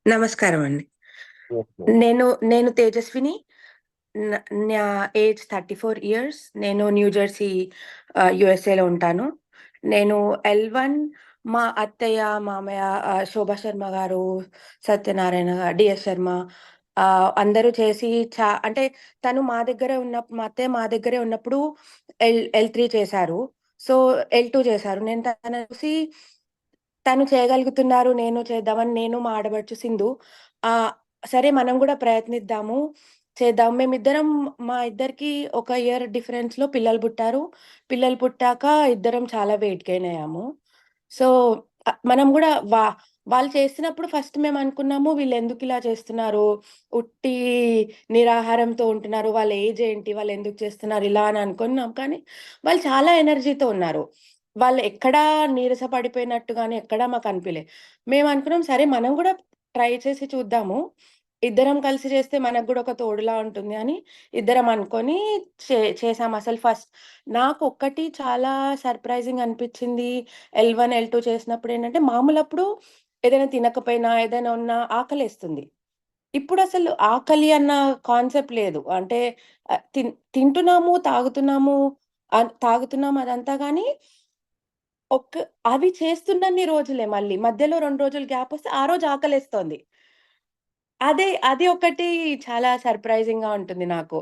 నమస్కారం అండి. ఓకే. నేను నేను తేజస్విని. న నా ఏజ్ 34 ఇయర్స్. నేను న్యూ జెర్సీ యూఎస్ఏలో ఉంటాను. నేను ఎల్1 మా అత్తయ్య, మామయ్య, శోభా శర్మ గారు, సత్యనారాయణ, డిఎస్ శర్మ అందరూ చేసి అంటే తను మా దగ్గరే మా అత్తయ్య మా దగ్గరే ఉన్నప్పుడు ఎల్3 చేశారు. సో, ఎల్2 చేశారు. నేను తనని చూసి తను చేయగలుగుతున్నారు. నేను చేద్దామని నేను మా ఆడపడుచు సింధు ఆహ్, సరే మనం గూడా ప్రయత్నిద్దాము, చేద్దాం. మేమిద్దరం మా ఇద్దరికీ ఒక ఇయర్ డిఫరెన్స్‌లో పిల్లలు పుట్టారు. పిల్లలు పుట్టాక ఇద్దరం చాలా వెయిట్ గెయిన్ అయ్యాము. సో, మనం గూడా వాళ్ళు చేస్తున్నప్పుడు ఫస్ట్ మేమనుకున్నాము వీళ్ళెందుకిలా చేస్తున్నారు? ఉట్టి నిరాహారంతో ఉంటున్నారు. వాళ్ళ ఏజ్ ఏంటి? వాళ్ళెందుకు చేస్తున్నారు ఇలా అని అనుకున్నాం. కానీ వాళ్ళు చాలా ఎనర్జీతో ఉన్నారు. వాళ్ళు ఎక్కడా నీరస పడిపోయినట్టు గాని ఎక్కడా మాకనిపియలే. మేమనుకున్నాం సరే మనం గూడా ట్రై చేసి చూద్దాము. ఇద్దరం కలిసి చేస్తే మనకు గూడా ఒక తోడులా ఉంటుంది అని ఇద్దరం అనుకోని చేసాం. అసలు ఫస్ట్ నాకొక్కటి చాలా సర్ప్రైజింగ్ అనిపిచ్చింది. ఎల్1, ఎల్2 చేసినప్పుడేంటంటే మామూలప్పుడు ఏదైనా తినకపోయినా, ఏదైనా ఉన్నా ఆకలేస్తుంది. ఇప్పుడసలు ఆకలి అన్న కాన్సెప్ట్ లేదు. అంటే తింటున్నాము, తాగుతున్నాము అదంతా గానీ అవి చేస్తున్నన్ని రోజులే మళ్ళీ. మధ్యలో 2 రోజులు గ్యాపొస్తే ఆ రోజు ఆకలేస్తోంది. అది ఒకటి చాలా సర్ప్రైజింగ్‌గా ఉంటుంది నాకు.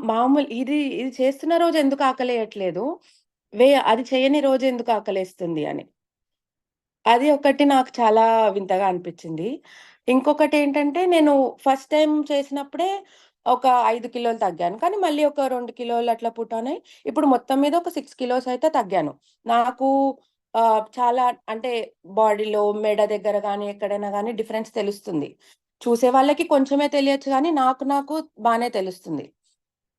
మామూలు ఇది చేస్తున్న రోజు ఎందుకు ఆకలేయట్లేదు, అది చేయని రోజు ఎందుకు ఆకలేస్తుంది అని. అది ఒకటి నాకు చాలా వింతగా అనిపిచ్చింది. ఇంకొకటేంటంటే నేను ఫస్ట్ టైమ్ చేసినప్పుడే ఒక 5 కిలోలు తగ్గాను. కానీ మళ్ళీ ఒక 2 కిలోలు అట్లా పుట్ ఆన్ అయ్యి ఇప్పుడు మొత్తం మీద ఒక 6 కిలోస్ అయితే తగ్గాను. నాకు చాలా అంటే బాడీలో మెడ దగ్గర గాని, ఎక్కడైనా గాని డిఫరెన్స్ తెలుస్తుంది. చూసే వాళ్ళకి కొంచెమే తెలియచ్చు గానీ నాకు బానే తెలుస్తుంది.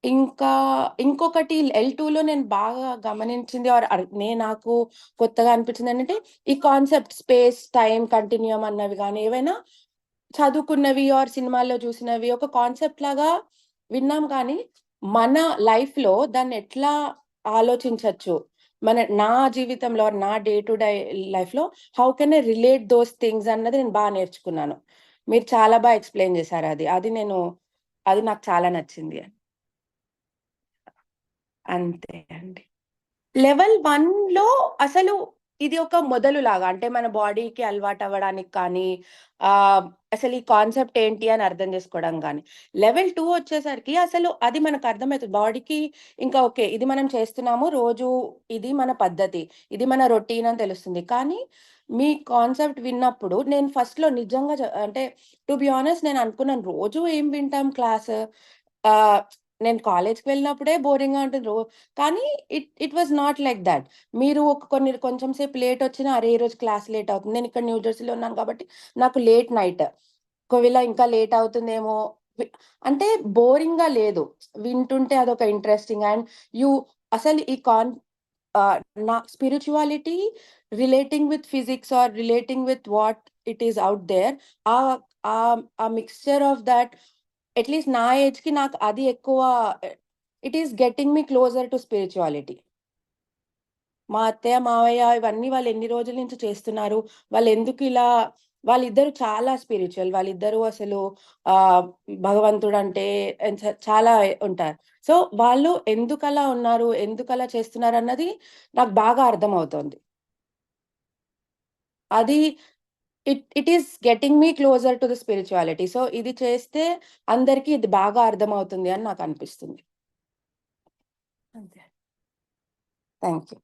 ఇంకా ఇంకొకటి ఎల్2లో నేను బాగా గమనించింది నాకు కొత్తగా అనిపించిందేంటంటే, ఈ కాన్సెప్ట్ స్పేస్, టైమ్ కంటిన్యూయం అన్నవి గాని, ఏవైనా చదువుకున్నవి సినిమాల్లో చూసినవి ఒక కాన్సెప్ట్ లాగా విన్నాం కానీ, మన లైఫ్‌లో దాన్నెట్లా ఆలోచించొచ్చు? నా జీవితంలో నా డే టు డే లైఫ్‌లో how can I relate those things అన్నది నేను నేర్చుకున్నాను. మీరు చాలా ఎక్స్‌ప్లెయిన్ చేశారది. అది నాకు చాలా నచ్చింది. అంతే అండి. లెవెల్ 1లో అసలు ఇది ఒక మొదలులాగా. అంటే మన బాడీకి అలవాటవ్వడానికి కానీ, అసలు ఈ కాన్సెప్ట్ ఏంటి అని అర్థం చేసుకోవడం గాని. లెవెల్ 2 వచ్చేసరికి అసలు అది మనకు అర్థమైతది. బాడీకి ఇంకా ఓకే. ఇది మనం చేస్తున్నాము. రోజు ఇది మన పద్ధతి. ఇది మన రొటీన్ అని తెలుస్తుంది. కానీ మీ కాన్సెప్ట్ విన్నప్పుడు నేను ఫస్ట్‌లో నిజంగా అంటే టు బి హానెస్ట్ నేను అనుకున్నాను రోజు ఏం వింటాం క్లాస్. ఆహ్, నేను కాలేజ్‌కి వెళ్ళినప్పుడే బోరింగ్‌గా ఉంటుంది. కానీ it was not like that. మీరు కొంచెం సేపు లేటొచ్చినా, అరే! ఈరోజు క్లాస్ లేట్ అవుతుంది. నేనిక్కడ న్యూ జెర్సీలో ఉన్నాను కాబట్టి, నాకు లేట్ నైట్. ఒకవేళ ఇంకా లేట్ అవుతుందేమో వి అంటే బోరింగ్‌గా లేదు. వింటుంటే అదొక ఇంట్రెస్టింగ్ అండ్ యూ అసలు ఈ ఆహ్, నా spirituality relating with physics or relating with what it is out there ah, ఆ మిక్స్చర్ ఆఫ్ థట్ అట్‌లీస్ట్ నా ఏజ్‌కి నాకు అది ఎక్కువ it is getting me closer to spirituality. మా అత్తయ్య, మావయ్య ఇవన్నీ వాళ్ళు ఎన్ని రోజుల నుంచి చేస్తున్నారు. వాళ్ళెందుకిలా వాళ్ళిద్దరూ చాలా స్పిరిచువల్. వాళ్ళిద్దరూ అసలు ఆహ్, భగవంతుడంటే చాలా ఉంటారు. సో, వాళ్ళు ఎందుకలా ఉన్నారు? ఎందుకలా చేస్తున్నారన్నది నాకు బాగా అర్థమవుతోంది. అది it is getting me closer to the spirituality. So, ఇది చేస్తే అందరికి ఇది బాగా అర్థమవుతుంది అని నాకనిపిస్తుంది. అంతే. Thank you.